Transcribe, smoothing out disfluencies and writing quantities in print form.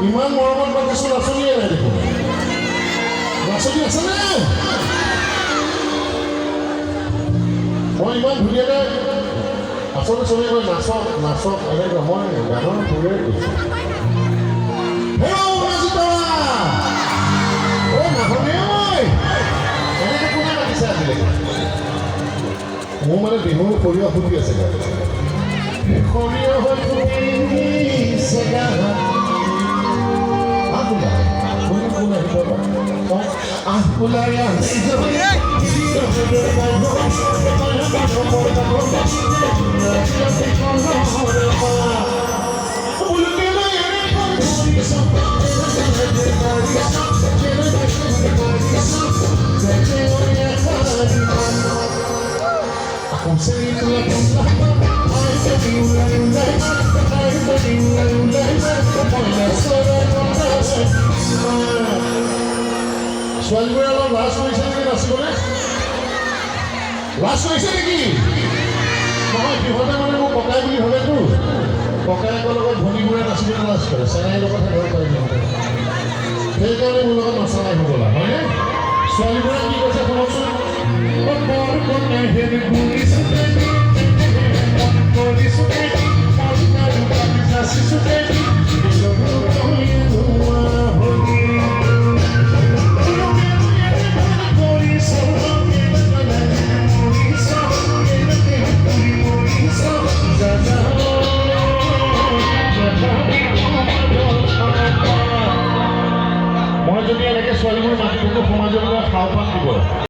ইমান মৰমত পাতিছো নাচনীয়ে নাই দেখোন নাচনী আছেনে মই ইমান ধুনীয়াকৈ আচলতে চবেই কয় নাচক নাচক এনেকুৱা মই গানৰ সুৰে কৈছোঁ এনেকৈ কোনে মাতিছে আজিলৈকে মোৰ মানে বিহু সৰিয়হ ফুটি আছে সৰিয়হ ফুটিছে ছোৱালীবোৰে অলপ লাজ কৰিছে নেকি নাচিবলৈ লাজ কৰিছে নেকি নহয় সিহঁতে মানে মোক ককাই বুলি ভাবেতো ককায়েকৰ লগত ভনীবোৰে নাচিবলৈ লাজ কৰে চেনাইৰ লগত ধৰিব পাৰে সিহঁতে সেইকাৰণে মোৰ লগত নচা নাই হ'বলা হয়নে ছোৱালীবোৰে কি কৈছে শুনকচোন মই যদি এনেকৈ ছোৱালীবোৰ মাতি থাকোঁ সমাজৰ পৰা সাওপাত দিব